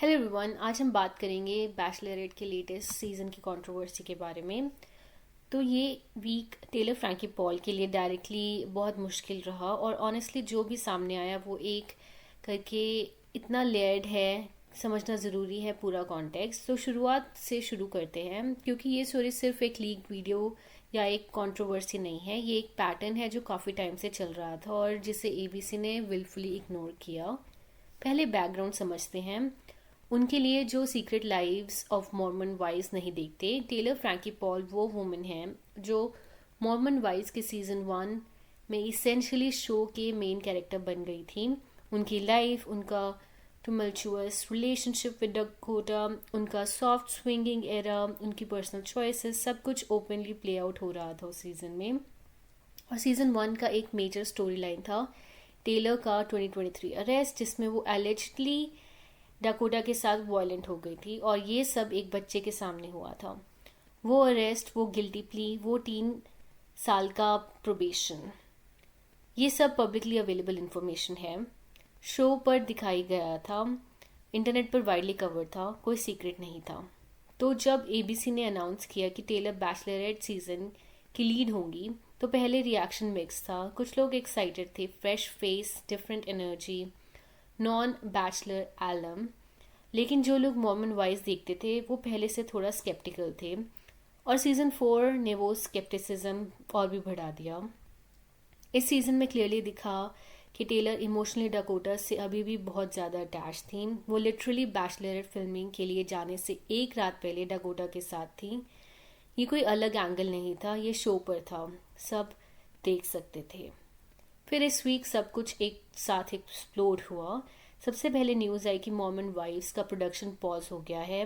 Hello everyone, आज हम बात करेंगे बैचलरेट के लेटेस्ट सीज़न की कंट्रोवर्सी के बारे में। तो ये वीक टेलर फ्रैंकी पॉल के लिए डायरेक्टली बहुत मुश्किल रहा और ऑनेस्टली जो भी सामने आया वो एक करके इतना लेयर्ड है, समझना ज़रूरी है पूरा कॉन्टेक्स्ट। तो शुरुआत से शुरू करते हैं क्योंकि ये स्टोरी सिर्फ एक लीक वीडियो या एक कंट्रोवर्सी नहीं है, ये एक पैटर्न है जो काफ़ी टाइम से चल रहा था और जिसे एबीसी ने विलफुली इग्नोर किया। पहले बैकग्राउंड समझते हैं उनके लिए जो secret lives of Mormon wise नहीं देखते। टेलर फ्रैंकी पॉल वो वुमन है जो मॉर्मन वाइज के सीजन 1 में इसेंशियली शो के मेन कैरेक्टर बन गई थी। उनकी लाइफ, उनका टुमल्चुअस रिलेशनशिप विद डकोटा, उनका सॉफ्ट स्विंगिंग एरा, उनकी पर्सनल चॉइसेस, सब कुछ ओपनली प्ले आउट हो रहा था उस सीजन में। और सीजन 1 का एक मेजर स्टोरी लाइन था टेलर का 2023 अरेस्ट, जिसमें वो एलिजिडली डाकोटा के साथ वायलेंट हो गई थी और ये सब एक बच्चे के सामने हुआ था। वो अरेस्ट, वो गिल्टी प्ली, वो 3 साल का प्रोबेशन, ये सब पब्लिकली अवेलेबल इंफॉर्मेशन है। शो पर दिखाई गया था, इंटरनेट पर वाइडली कवर था, कोई सीक्रेट नहीं था। तो जब एबीसी ने अनाउंस किया कि टेलर बैचलरेट सीजन की लीड होंगी तो पहले रिएक्शन मिक्स था। कुछ लोग एक्साइटेड थे, fresh face, different energy, non bachelor alum. लेकिन जो लोग मॉर्मन वाइज देखते थे वो पहले से थोड़ा स्केप्टिकल थे और सीजन 4 ने वो स्केप्टिसिज्म और भी बढ़ा दिया। इस सीजन में क्लियरली दिखा कि टेलर इमोशनली डकोटा से अभी भी बहुत ज़्यादा अटैच थी। वो लिटरली बैचलरेट फिल्मिंग के लिए जाने से एक रात पहले डकोटा के साथ थी। ये कोई अलग एंगल नहीं था, ये शो पर था, सब देख सकते थे। फिर इस वीक सब कुछ एक साथ एक्सप्लोड हुआ। सबसे पहले न्यूज़ आई कि मॉर्मन वाइव्स का प्रोडक्शन पॉज हो गया है।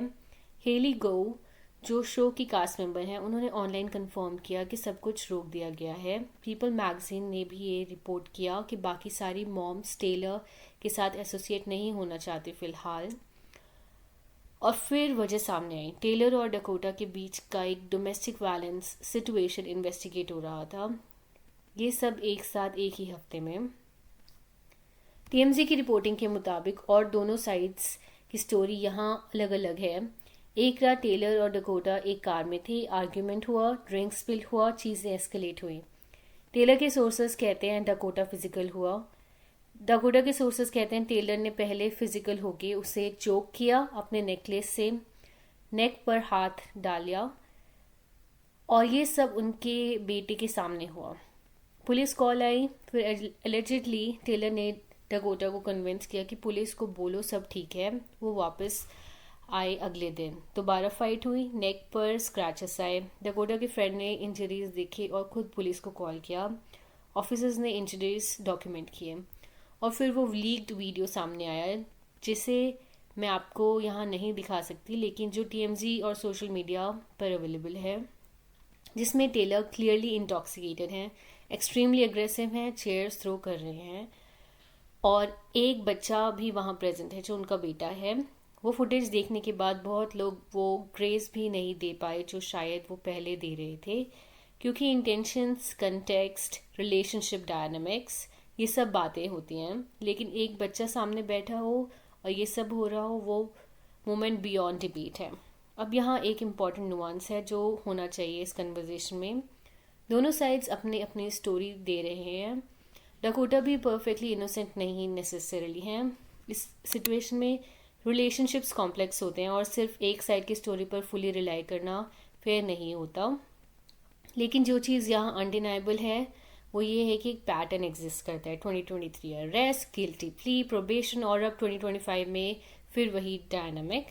हेली गो, जो शो की कास्ट मेंबर हैं, उन्होंने ऑनलाइन कंफर्म किया कि सब कुछ रोक दिया गया है। पीपल मैगजीन ने भी ये रिपोर्ट किया कि बाकी सारी मॉम्स टेलर के साथ एसोसिएट नहीं होना चाहती फिलहाल। और फिर वजह सामने आई, टेलर और डकोटा के बीच का एक डोमेस्टिक वायलेंस सिचुएशन इन्वेस्टिगेट हो रहा था। ये सब एक साथ एक ही हफ्ते में। टीएमजी की रिपोर्टिंग के मुताबिक और दोनों साइड्स की स्टोरी यहाँ अलग अलग है। एक रात टेलर और डकोटा एक कार में थे, आर्ग्यूमेंट हुआ, ड्रिंक स्पिल हुआ, चीज़ें एस्केलेट हुई। टेलर के सोर्सेस कहते हैं डकोटा फिजिकल हुआ। डकोटा के सोर्सेस कहते हैं टेलर ने पहले फिजिकल होके उसे चोक किया, अपने नेकलेस से नेक पर हाथ डालिया और ये सब उनके बेटे के सामने हुआ। पुलिस कॉल आई, फिर एलिजिडली टेलर ने डकोटा को कन्विंस किया कि पुलिस को बोलो सब ठीक है। वो वापस आए अगले दिन, दोबारा फाइट हुई, नेक पर स्क्रैचेस आए। डकोटा के फ्रेंड ने इंजरीज देखी और खुद पुलिस को कॉल किया। ऑफिसर्स ने इंजरीज डॉक्यूमेंट किए और फिर वो लीक्ड वीडियो सामने आया जिसे मैं आपको यहाँ नहीं दिखा सकती, लेकिन जो टीएमजी और सोशल मीडिया पर अवेलेबल है, जिसमें टेलर क्लियरली इंटॉक्सिकेटेड हैं, एक्सट्रीमली अग्रेसिव हैं, चेयर्स थ्रो कर रहे हैं और एक बच्चा भी वहाँ प्रेजेंट है जो उनका बेटा है। वो फुटेज देखने के बाद बहुत लोग वो ग्रेस भी नहीं दे पाए जो शायद वो पहले दे रहे थे, क्योंकि इंटेंशंस, कंटेक्स्ट, रिलेशनशिप डायनामिक्स, ये सब बातें होती हैं। लेकिन एक बच्चा सामने बैठा हो और ये सब हो रहा हो, वो मोमेंट बियॉन्ड डिबेट है। अब यहाँ एक इम्पॉर्टेंट नुआंस है जो होना चाहिए इस कन्वर्जेशन में। दोनों साइड्स अपने अपनी स्टोरी दे रहे हैं। डकोटा भी परफेक्टली इनोसेंट नहीं नेसेसरली हैं। इस सिचुएशन में रिलेशनशिप्स कॉम्प्लेक्स होते हैं और सिर्फ एक साइड की स्टोरी पर फुली रिलाई करना फेयर नहीं होता। लेकिन जो चीज़ यहाँ अनडिनाइबल है वो ये है कि एक पैटर्न एग्जिस्ट करता है। 2023 अरेस्ट, गिल्टी प्ली, प्रोबेशन और अब 2025 में फिर वही डायनामिक।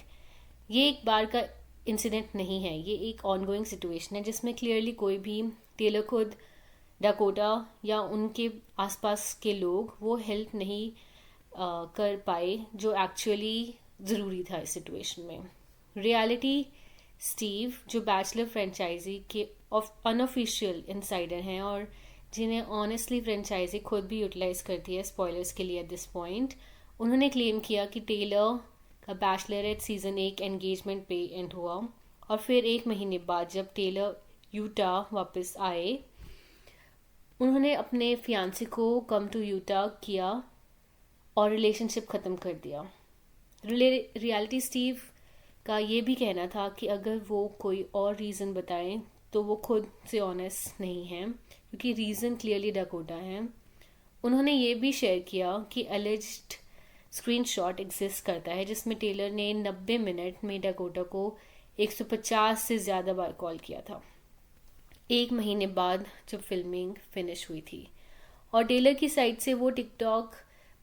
ये एक बार का इंसिडेंट नहीं है, ये एक ऑनगोइंग सिचुएशन है जिसमें क्लियरली कोई भी, टेलर खुद, डकोटा या उनके आसपास के लोग वो हेल्प नहीं कर पाए जो एक्चुअली ज़रूरी था इस सिचुएशन में। रियलिटी, स्टीव जो बैचलर फ्रेंचाइजी के अनऑफिशियल इनसाइडर हैं और जिन्हें ऑनेस्टली फ्रेंचाइजी खुद भी यूटिलाइज करती है स्पॉयलर्स के लिए एट दिस पॉइंट, उन्होंने क्लेम किया कि टेलर का बैचलरेट सीजन 1 एंगेजमेंट पे एंड हुआ और फिर 1 महीने बाद जब टेलर यूटा वापस आए उन्होंने अपने फियांसे को कम टू यूटा किया और रिलेशनशिप ख़त्म कर दिया। रियलिटी स्टीव का ये भी कहना था कि अगर वो कोई और रीज़न बताएं तो वो खुद से ऑनेस्ट नहीं है, क्योंकि रीज़न क्लियरली डकोटा है। उन्होंने ये भी शेयर किया कि एलिज्ड स्क्रीनशॉट एग्जिस्ट करता है जिसमें टेलर ने 90 मिनट में डकोटा को 150 से ज़्यादा बार कॉल किया था, 1 महीने बाद जब फिल्मिंग फिनिश हुई थी। और टेलर की साइड से वो टिकटॉक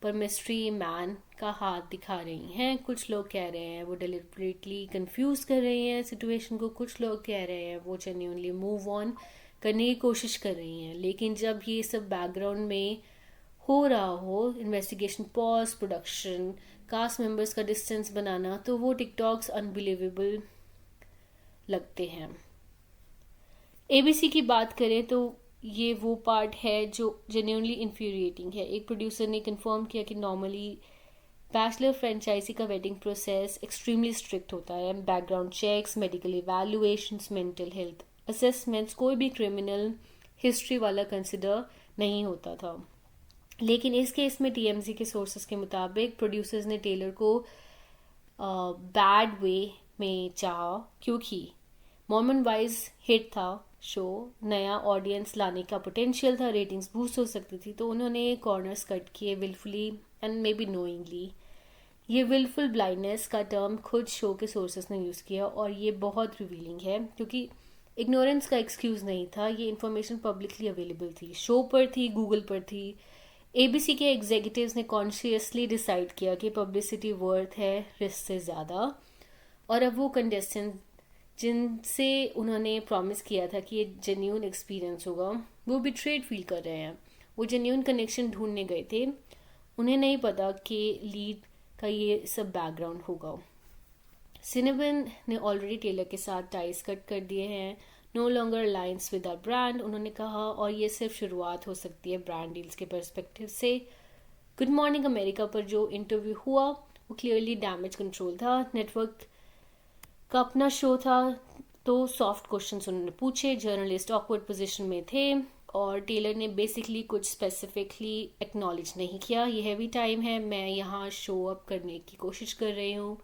पर मिस्ट्री मैन का हाथ दिखा रही हैं। कुछ लोग कह रहे हैं वो डिलिबरेटली कंफ्यूज कर रही हैं सिचुएशन को, कुछ लोग कह रहे हैं वो जेन्युइनली मूव ऑन करने की कोशिश कर रही हैं। लेकिन जब ये सब बैकग्राउंड में हो रहा हो, investigation pause, production, cast members का डिस्टेंस बनाना, तो वो टिकटॉक्स अनबिलीवेबल लगते हैं। एबीसी की बात करें तो ये वो पार्ट है जो जेन्युइनली इन्फ्यूरिएटिंग है। एक प्रोड्यूसर ने कंफर्म किया कि नॉर्मली बैचलर फ्रेंचाइजी का वेडिंग प्रोसेस एक्सट्रीमली स्ट्रिक्ट होता है। Background checks, medical evaluations, mental health assessments, कोई भी क्रिमिनल हिस्ट्री वाला कंसिडर नहीं होता था। लेकिन इस केस में टीएमजी के सोर्सेज के मुताबिक प्रोड्यूसर्स ने टेलर को बैड वे में चाहा, क्योंकि मोमेंट वाइज हिट था शो, नया ऑडियंस लाने का पोटेंशियल था, रेटिंग्स बूस्ट हो सकती थी, तो उन्होंने कॉर्नर्स कट किए wilfully and may be knowingly. ये विलफुल ब्लाइंडनेस का टर्म खुद शो के सोर्सेस ने यूज़ किया और ये बहुत रिवीलिंग है, क्योंकि इग्नोरेंस का एक्सक्यूज़ नहीं था। ये इन्फॉर्मेशन पब्लिकली अवेलेबल थी, शो पर थी, गूगल पर थी। एबीसी के एग्जीक्यूटिव्स ने कॉन्शियसली डिसाइड किया कि पब्लिसिटी वर्थ है रिस्क से ज़्यादा, और अब वो कंटेस्टेंट जिनसे उन्होंने प्रॉमिस किया था कि ये जेन्यून एक्सपीरियंस होगा, वो बिट्रेड फील कर रहे हैं। वो जेन्यून कनेक्शन ढूंढने गए थे, उन्हें नहीं पता कि लीड का ये सब बैकग्राउंड होगा। सिनेबन ने ऑलरेडी टेलर के साथ टाइज कट कर दिए हैं, no longer alliance with our brand, उन्होंने कहा, और ये सिर्फ शुरुआत हो सकती है ब्रांड डील्स के पर्सपेक्टिव से। गुड मॉर्निंग अमेरिका पर जो इंटरव्यू हुआ वो क्लियरली डैमेज कंट्रोल था। नेटवर्क का अपना शो था, तो सॉफ्ट क्वेश्चंस उन्होंने पूछे, जर्नलिस्ट ऑकवर्ड पोजीशन में थे, और टेलर ने बेसिकली कुछ स्पेसिफिकली एक्नॉलेज नहीं किया। ये हैवी टाइम है, मैं यहाँ शो अप करने की कोशिश कर रही हूँ,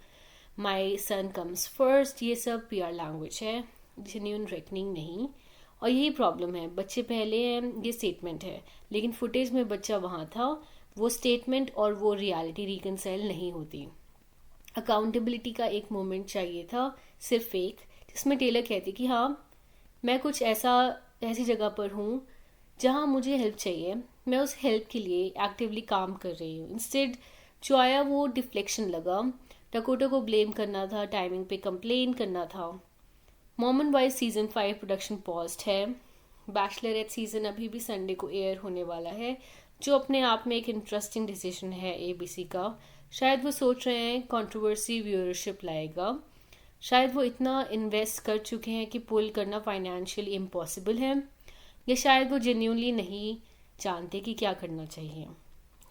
माई सन कम्स फर्स्ट, ये सब पीआर लैंग्वेज है, जेन्यून रेकनिंग नहीं। और यही प्रॉब्लम है, बच्चे पहले हैं ये स्टेटमेंट है, लेकिन फुटेज में बच्चा वहाँ था, वो स्टेटमेंट और वो रियलिटी रिकनसाइल नहीं होती। अकाउंटेबिलिटी का एक मोमेंट चाहिए था, सिर्फ एक, जिसमें टेलर कहती कि हाँ मैं कुछ ऐसी जगह पर हूँ जहाँ मुझे हेल्प चाहिए, मैं उस हेल्प के लिए एक्टिवली काम कर रही हूँ। इंस्टेड जो आया वो डिफ्लेक्शन लगा, डकोटा को ब्लेम करना था, टाइमिंग पे कंप्लेन करना था। Moment wise season 5 production paused है। बैचलरेट सीजन अभी भी संडे को एयर होने वाला है, जो अपने आप में एक इंटरेस्टिंग डिसीजन है एबीसी का। शायद वो सोच रहे हैं कंट्रोवर्सी व्यूअरशिप लाएगा, शायद वो इतना इन्वेस्ट कर चुके हैं कि पुल करना फाइनेंशियली इम्पॉसिबल है, या शायद वो जेन्यूनली नहीं जानते कि क्या करना चाहिए।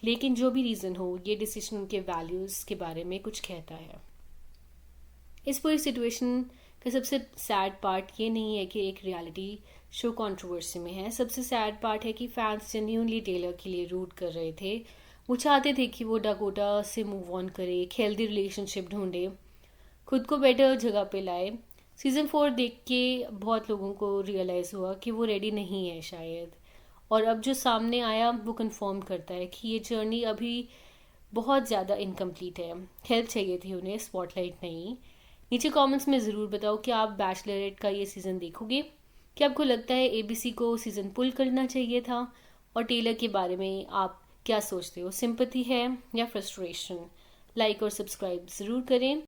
लेकिन जो भी रीज़न हो, ये डिसीजन उनके वैल्यूज़ के बारे में कुछ कहता है। इस पूरी सिचुएशन का सबसे सैड पार्ट ये नहीं है कि एक रियलिटी शो कंट्रोवर्सी में है, सबसे सैड पार्ट है कि फैंस जेन्यूनली टेलर के लिए रूट कर रहे थे। वो चाहते थे कि वो डकोटा से मूव ऑन करे, एक हेल्दी रिलेशनशिप ढूंढे, खुद को बेटर जगह पे लाए। सीज़न 4 देख के बहुत लोगों को रियलाइज़ हुआ कि वो रेडी नहीं है शायद, और अब जो सामने आया वो कंफर्म करता है कि ये जर्नी अभी बहुत ज़्यादा इनकम्प्लीट है। हेल्प चाहिए थी उन्हें, स्पॉटलाइट नहीं। नीचे कमेंट्स में ज़रूर बताओ कि आप बैचलरेट का ये सीज़न देखोगे, क्या आपको लगता है एबीसी को सीज़न पुल करना चाहिए था, और टेलर के बारे में आप क्या सोचते हो, सिंपैथी है या फ्रस्ट्रेशन? लाइक और सब्सक्राइब ज़रूर करें।